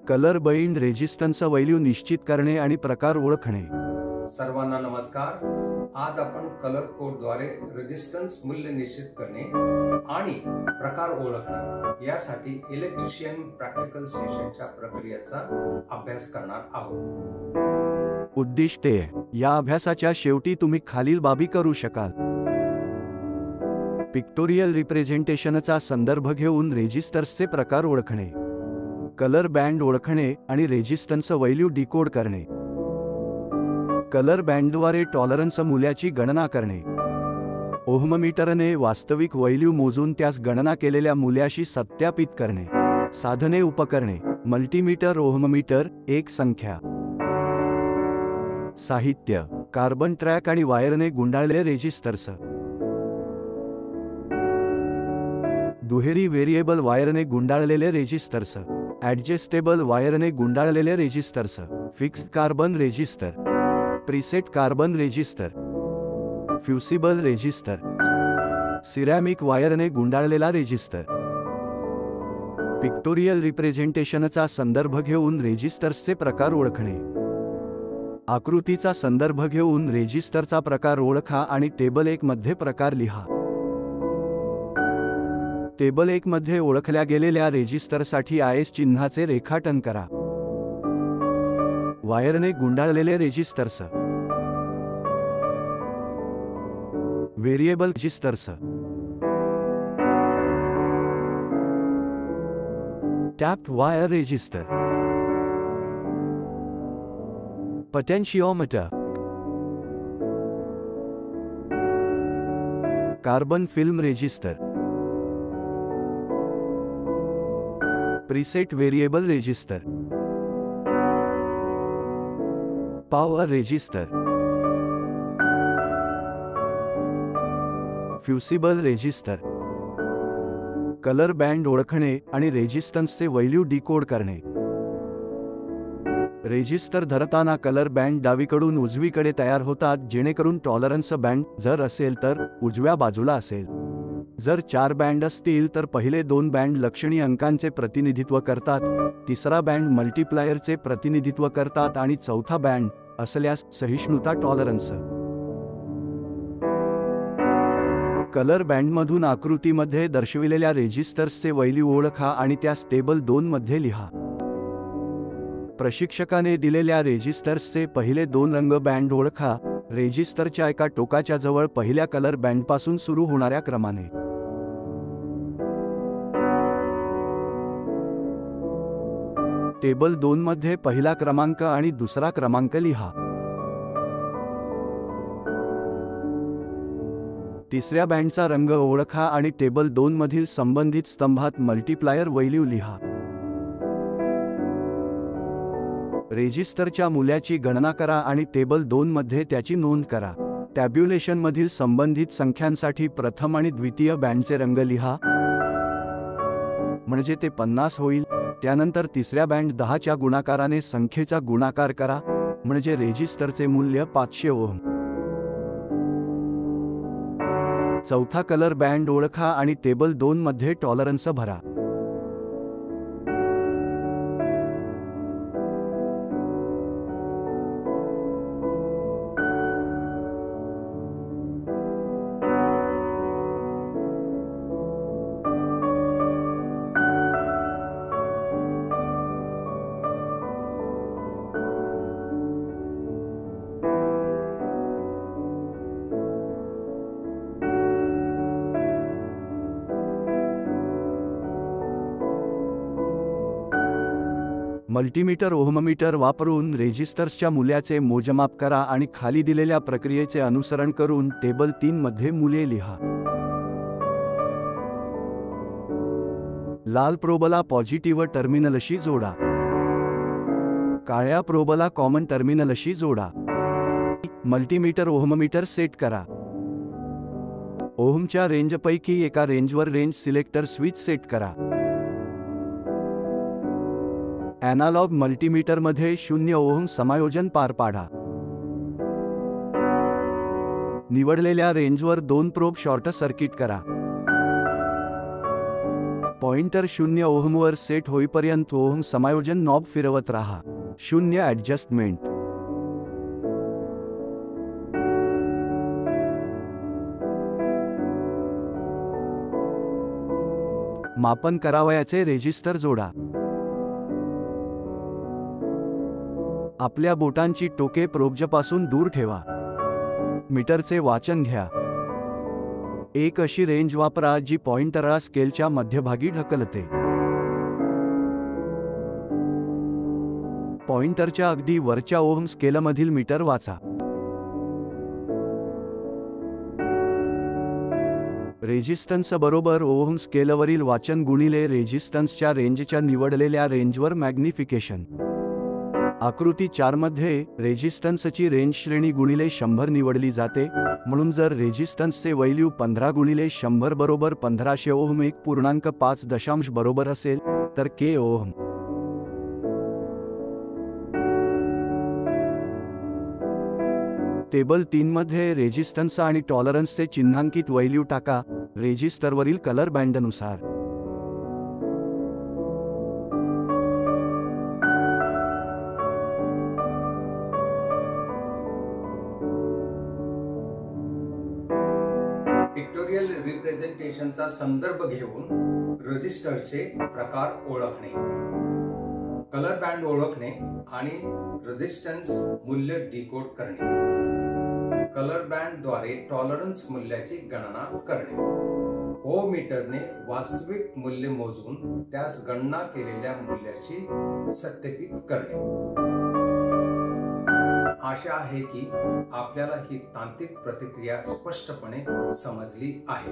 Colour bind resistance value निश्चित करणे आणि प्रकार ओळखणे। सर्वांना नमस्कार। आज आपण कलर कोड द्वारे रेजिस्टन्स मूल्य निश्चित करणे आणि प्रकार ओळखणे यासाठी इलेक्ट्रिशियन प्रॅक्टिकल सेशनच्या प्रक्रियेचा अभ्यास करणार आहोत। उद्दिष्टे: या अभ्यासाच्या शेवटी तुम्ही खालील बाबी करू शकाल: पिक्टोरियल रिप्रेझेंटेशनचा संदर्भ घेऊन रेजिस्टर्सचे प्रकार ओळखणे, कलर बँड ओळखणे आणि रेजिस्टन्स व्हॅल्यू डिकोड करणे, कलर बँडद्वारे टॉलरन्स मूल्याची गणना करणे, ओहममीटरने वास्तविक व्हॅल्यू मोजून त्यास गणना केलेल्या मूल्याशी सत्यापित करणे, साधने उपकरणे, मल्टीमीटर, ओहममीटर, एक संख्या, साहित्य, कार्बन ट्रॅक आणि वायरने गुंडाळलेले रेजिस्टर्स, दुहेरी व्हेरिएबल वायरने गुंडाळलेले रेजिस्टर्स, ॲडजस्टेबल वायरने गुंडाळलेले resistors, fixed carbon resistor, preset carbon resistor, fusible resistor, ceramic वायरने गुंडाळलेला रेजिस्टर। पिक्टोरियल रिप्रेझेंटेशनचा संदर्भ घेऊन रेजिस्टर्सचे प्रकार ओळखणे: आकृतीचा संदर्भ घेऊन रेजिस्टरचा प्रकार ओळखा आणि टेबल 1 मध्ये प्रकार लिहा। टेबल 1 मध्ये ओळखल्या गेलेल्या रेजिस्टरसाठी आयएस चिन्हाचे रेखाटन करा। वायरने गुंडाळलेले resistors, variable resistors, tapped wire resistor, potentiometer, carbon film resistor, preset variable resistor, power resistor, fusible resistor. Colour band ओळखणे आणि रेजिस्टन्सचे व्हॅल्यू डिकोड करणे: रेजिस्टर धरताना कलर बँड डावीकडून उजवीकडे तयार होतात, जेणेकरून टॉलरन्स बँड जर असेल तर उजव्या बाजूला असेल। जर 4 बँड असतील तर पहिले 2 बँड लक्षणीय अंकांचे प्रतिनिधित्व करतात, तिसरा बँड मल्टीप्लायरचे प्रतिनिधित्व करतात आणि चौथा बँड असल्यास सहिष्णुता टॉलरन्स। कलर बँडमधून आकृतीमध्ये दर्शविलेल्या रेजिस्टर्सचे व्हॅल्यू ओळखा आणि त्यास टेबल 2 मध्ये लिहा। प्रशिक्षकाने दिलेल्या रेजिस्टर्सचे पहिले 2 रंग बँड ओळखा, रेजिस्टरच्या एका टोकाच्या जवळ पहिल्या कलर बँडपासून सुरू होणाऱ्या क्रमाने। टेबल 2 मध्ये पहिला क्रमांक आणि दुसरा क्रमांक लिहा। तिसऱ्या बँडचा रंग ओळखा आणि टेबल 2 मधील संबंधित स्तंभात मल्टीप्लायर व्हॅल्यू लिहा। रेजिस्टरच्या मूल्याची गणना करा आणि टेबल 2 मध्ये त्याची नोंद करा। टॅब्युलेशनमधील संबंधित संख्यांसाठी प्रथम आणि द्वितीय बँडचे रंग लिहा, म्हणजे ते 50 होईल। त्यानंतर तिसऱ्या बँड 10 च्या गुणाकाराने संख्येचा गुणाकार करा, म्हणजे रेजिस्टरचे मूल्य 500 ओहम। चौथा कलर बँड ओळखा आणि टेबल 2 मध्ये टॉलरन्स भरा। मल्टीमीटर, ओहममीटर वापरून रेजिस्टर्सच्या मूल्याचे मोजमाप करा आणि खाली दिलेल्या प्रक्रियेचे अनुसरण करून टेबल 3 मध्ये मूल्ये लिहा। लाल प्रोबला पॉझिटिव्ह टर्मिनलशी जोडा, काळ्या प्रोबला कॉमन टर्मिनलशी जोडा। मल्टीमीटर ओहममीटर सेट करा। ओहमच्या रेंजपैकी एका रेंजवर रेंज सिलेक्टर स्विच सेट करा। ॲनालॉग मल्टीमीटरमध्ये 0 ओहम समायोजन पार पाडा। निवडलेल्या रेंजवर 2 प्रोब शॉर्ट सर्किट करा। पॉइंटर 0 ओहमवर सेट होईपर्यंत ओहम समायोजन नॉब फिरवत राहा. 0 ॲडजस्टमेंट. मापन करावयाचे रेजिस्टर जोडा. आपल्या बोटांची टोके प्रोबपासून दूर ठेवा. मीटरचे वाचन घ्या. एक अशी रेंज वापरा जी पॉइंटरला स्केलच्या मध्यभागी ढकलते. पॉइंटरच्या अगदी वरच्या ओहम स्केलमधील मीटर वाचा. रेजिस्टन्स बरोबर ओहम स्केलवरील वाचन गुणिले रेजिस्टन्सच्या रेंजच्या निवडलेल्या रेंजवर मॅग्निफिकेशन. आकृती 4 मध्ये रेजिस्टन्सची रेंज श्रेणी गुणिले 100 निवडली जाते, म्हणून जर रेजिस्टन्सचे व्हॅल्यू 15 गुणिले 100 बरोबर 1500 ओहम 1.5 बरोबर असेल तर के ओहम. टेबल 3 मध्ये रेजिस्टन्स आणि टॉलरन्सचे चिन्हांकित व्हॅल्यू टाका रेजिस्टरवरील कलर बँडनुसार. पिक्टोरियल रिप्रेझेंटेशनचा संदर्भ घेऊन रजिस्टरचे प्रकार ओळखणे, कलर बँड ओळखणे आणि रेजिस्टन्स मूल्य डिकोड करणे, कलर बँड द्वारे टॉलरन्स मूल्याची गणना करणे, ओम मीटरने वास्तविक मूल्य मोजून त्यास गणना केलेल्या मूल्याची सत्यापित करणे. आशा आहे की आपल्याला ही तांत्रिक प्रतिक्रिया स्पष्टपणे समजली आहे.